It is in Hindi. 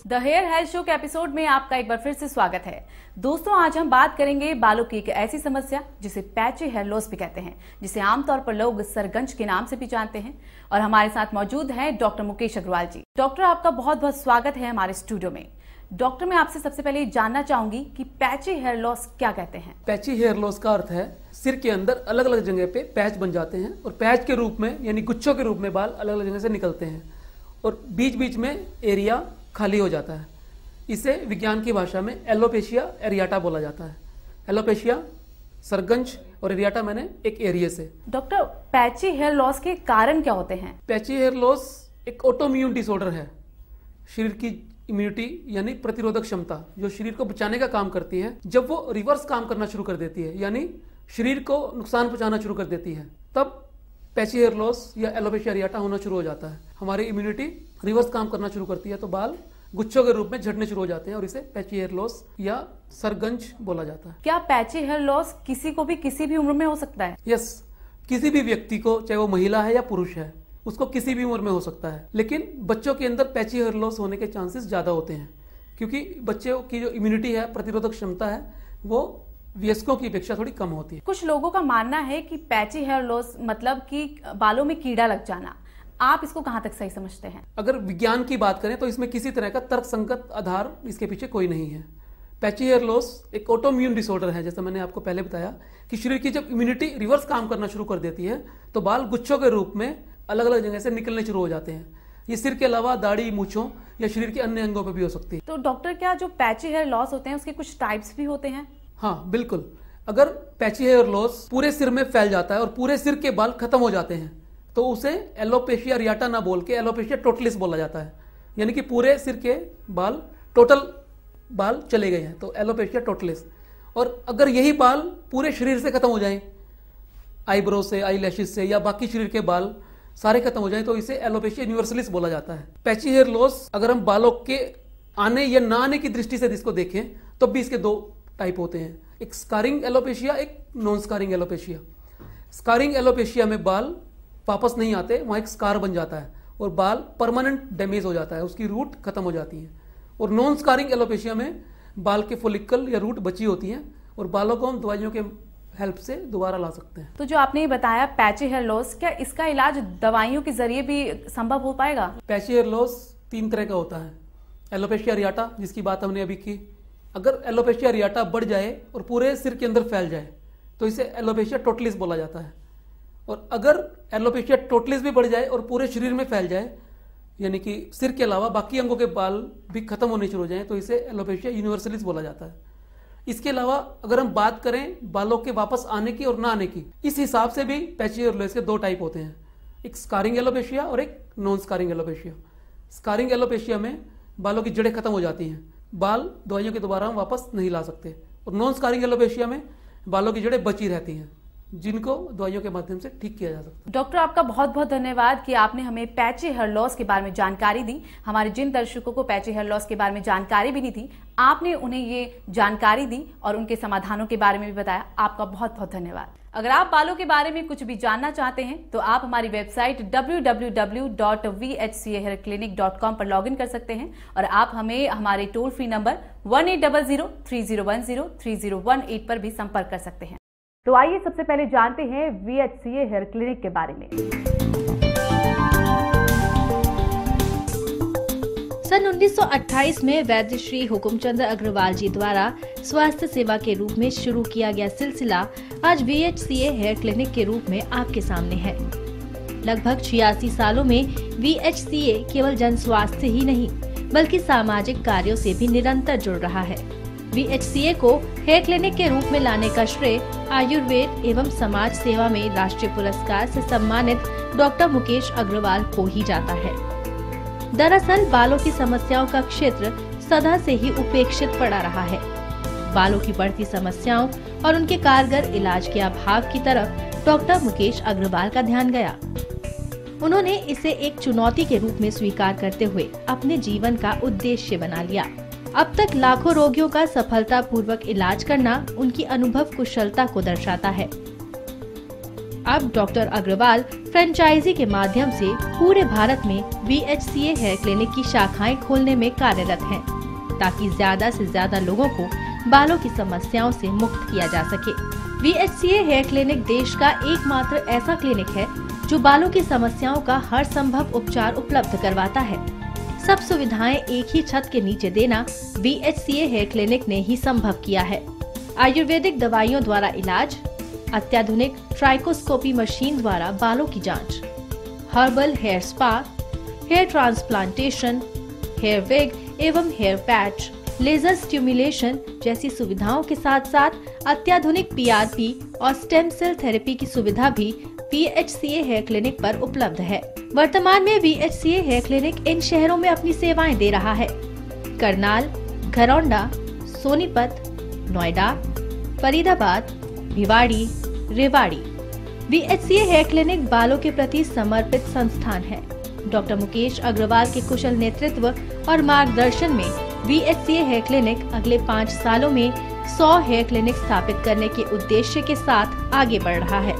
द हेयर हेल्थ शो के एपिसोड में आपका एक बार फिर से स्वागत है। दोस्तों, आज हम बात करेंगे बालों की एक ऐसी समस्या जिसे पैची हेयर लॉस भी कहते हैं, जिसे आमतौर पर लोग सरगंज के नाम से भी जानते हैं। और हमारे साथ मौजूद हैं डॉक्टर मुकेश अग्रवाल जी। डॉक्टर, आपका बहुत बहुत स्वागत है हमारे स्टूडियो में। डॉक्टर, मैं आपसे सबसे पहले जानना चाहूंगी कि पैची हेयर लॉस क्या कहते हैं? पैची हेयर लॉस का अर्थ है सिर के अंदर अलग अलग जगह पे पैच बन जाते हैं और पैच के रूप में यानी गुच्छों के रूप में बाल अलग अलग जगह से निकलते हैं और बीच बीच में एरिया खाली हो जाता है। इसे विज्ञान की भाषा में एलोपेशिया एरियाटा बोला जाता है। एलोपेशिया सरगंज और एरियाटा मैंने एक एरिया से। डॉक्टर, पैची हेयर लॉस के कारण क्या होते हैं? पैची हेयर लॉस एक ऑटोइम्यून डिसऑर्डर है। शरीर की इम्यूनिटी यानी प्रतिरोधक क्षमता जो शरीर को बचाने का काम करती है, जब वो रिवर्स काम करना शुरू कर देती है यानी शरीर को नुकसान पहुंचाना शुरू कर देती है, तब पैची हेयर लॉस या एलोपेशिया एरियाटा होना शुरू हो जाता है। हमारी इम्यूनिटी रिवर्स काम करना शुरू करती है तो बाल गुच्छों के रूप में झड़ने शुरू हो जाते हैं और इसे पैची हेयर लॉस या सरगंज बोला जाता है। क्या पैची हेयर लॉस किसी को भी किसी भी उम्र में हो सकता है? यस, किसी भी व्यक्ति को, चाहे वो महिला है या पुरुष है, उसको किसी भी उम्र में हो सकता है। लेकिन बच्चों के अंदर पैची हेयर लॉस होने के चांसेस ज्यादा होते हैं क्योंकि बच्चों की जो इम्यूनिटी है, प्रतिरोधक क्षमता है, वो वयस्कों की अपेक्षा थोड़ी कम होती है। कुछ लोगों का मानना है कि पैची हेयर लॉस मतलब कि बालों में कीड़ा लग जाना। आप इसको कहां तक सही समझते हैं? अगर विज्ञान की बात करें तो इसमें किसी तरह का तर्कसंगत आधार इसके पीछे कोई नहीं है। पैची हेयर लॉस एक ऑटोइम्यून डिसऑर्डर है, जैसा मैंने आपको पहले बताया कि शरीर की जब इम्यूनिटी रिवर्स काम करना शुरू कर देती है तो बाल गुच्छों के रूप में अलग अलग जगह से निकलने शुरू हो जाते हैं। ये सिर के अलावा दाढ़ी, मूंछों या शरीर के अन्य अंगों पर भी हो सकती है। तो डॉक्टर, क्या जो पैची हेयर लॉस होते हैं उसके कुछ टाइप्स भी होते हैं? हाँ बिल्कुल। अगर पैची हेयर लॉस पूरे सिर में फैल जाता है और पूरे सिर के बाल खत्म हो जाते हैं तो उसे एलोपेशिया एरियाटा ना बोल के एलोपेशिया टोटलिस बोला जाता है, यानी कि पूरे सिर के बाल, टोटल बाल चले गए हैं तो एलोपेशिया टोटलिस। और अगर यही बाल पूरे शरीर से खत्म हो जाएं, आईब्रो से, आई लैशेस से या बाकी शरीर के बाल सारे खत्म हो जाएं तो इसे एलोपेशिया यूनिवर्सलिस बोला जाता है। पैची हेयर लॉस अगर हम बालों के आने या ना आने की दृष्टि से इसको देखें तो भी इसके दो टाइप होते हैं, एक स्कारिंग एलोपेशिया, एक non scarring alopecia. Scarring alopecia में बाल वापस नहीं आते, वहां एक स्कार बन जाता है और बाल परमानेंट डैमेज हो जाता है, उसकी रूट खत्म हो जाती है। और नॉन स्कारिंग एलोपेशिया में बाल के फॉलिकल या रूट बची होती हैं और बालों को हम दवाइयों के हेल्प से दोबारा ला सकते हैं। तो जो आपने ये बताया पैची हेयर लॉस, क्या इसका इलाज दवाइयों के जरिए भी संभव हो पाएगा? पैची हेयर लॉस 3 तरह का होता है। एलोपेशिया एरियाटा जिसकी बात हमने अभी की, अगर एलोपेशिया एरियाटा बढ़ जाए और पूरे सिर के अंदर फैल जाए तो इसे एलोपेशिया टोटलिस बोला जाता है। और अगर एलोपेशिया टोटलिस भी बढ़ जाए और पूरे शरीर में फैल जाए, यानी कि सिर के अलावा बाकी अंगों के बाल भी खत्म होने शुरू हो जाए तो इसे एलोपेशिया यूनिवर्सलिस बोला जाता है। इसके अलावा अगर हम बात करें बालों के वापस आने की और ना आने की, इस हिसाब से भी पैची हेयर लॉस के 2 टाइप होते हैं, एक स्कारिंग एलोपेशिया और एक non scarring alopecia. Scarring alopecia में बालों की जड़ें खत्म हो जाती हैं, बाल दवाइयों के दोबारा हम वापस नहीं ला सकते। और नॉन स्कारिंग एलोपेशिया में बालों की जड़ें बची रहती हैं जिनको दवाइयों के माध्यम से ठीक किया जा सकता है। डॉक्टर, आपका बहुत बहुत धन्यवाद कि आपने हमें पैची हेयर लॉस के बारे में जानकारी दी। हमारे जिन दर्शकों को पैची हेयर लॉस के बारे में जानकारी भी नहीं थी, आपने उन्हें ये जानकारी दी और उनके समाधानों के बारे में भी बताया। आपका बहुत बहुत धन्यवाद। अगर आप बालों के बारे में कुछ भी जानना चाहते हैं तो आप हमारी वेबसाइट www.vhcahairclinic.com पर लॉगिन कर सकते हैं और आप हमें हमारे टोल फ्री नंबर 1800-3010-3018 पर भी संपर्क कर सकते हैं। तो आइए सबसे पहले जानते हैं VHCA हेयर क्लिनिक के बारे में। सन 1928 में वैद्य श्री हुकुमचंद अग्रवाल जी द्वारा स्वास्थ्य सेवा के रूप में शुरू किया गया सिलसिला आज VHCA हेयर क्लिनिक के रूप में आपके सामने है। लगभग 86 सालों में VHCA केवल जन स्वास्थ्य ही नहीं बल्कि सामाजिक कार्यों से भी निरंतर जुड़ रहा है। VHCA को हेयर क्लिनिक के रूप में लाने का श्रेय आयुर्वेद एवं समाज सेवा में राष्ट्रीय पुरस्कार से सम्मानित डॉक्टर मुकेश अग्रवाल को ही जाता है। दरअसल बालों की समस्याओं का क्षेत्र सदा से ही उपेक्षित पड़ा रहा है। बालों की बढ़ती समस्याओं और उनके कारगर इलाज के अभाव की तरफ डॉक्टर मुकेश अग्रवाल का ध्यान गया। उन्होंने इसे एक चुनौती के रूप में स्वीकार करते हुए अपने जीवन का उद्देश्य बना लिया। अब तक लाखों रोगियों का सफलतापूर्वक इलाज करना उनकी अनुभव कुशलता को दर्शाता है। अब डॉक्टर अग्रवाल फ्रेंचाइजी के माध्यम से पूरे भारत में VHCA हेयर क्लिनिक की शाखाएं खोलने में कार्यरत हैं, ताकि ज्यादा से ज्यादा लोगों को बालों की समस्याओं से मुक्त किया जा सके। VHCA हेयर क्लिनिक देश का एकमात्र ऐसा क्लिनिक है जो बालों की समस्याओं का हर संभव उपचार उपलब्ध करवाता है। सब सुविधाएं एक ही छत के नीचे देना VHCA हेयर क्लिनिक ने ही संभव किया है। आयुर्वेदिक दवाइयों द्वारा इलाज, अत्याधुनिक ट्राइकोस्कोपी मशीन द्वारा बालों की जांच, herbal hair spa, hair transplantation, hair wig एवं हेयर पैच, लेजर स्टिमुलेशन जैसी सुविधाओं के साथ साथ अत्याधुनिक PRP और स्टेम सेल थेरेपी की सुविधा भी VHCA हेयर क्लिनिक पर उपलब्ध है। वर्तमान में VHCA हेयर क्लिनिक इन शहरों में अपनी सेवाएं दे रहा है: Karnal, Gharaunda, Sonipat, Noida, Faridabad, Bhiwadi, Rewari. VHCA hair clinic बालों के प्रति समर्पित संस्थान है। डॉक्टर मुकेश अग्रवाल के कुशल नेतृत्व और मार्गदर्शन में VHCA हेयर क्लिनिक अगले 5 सालों में 100 हेयर क्लिनिक स्थापित करने के उद्देश्य के साथ आगे बढ़ रहा है।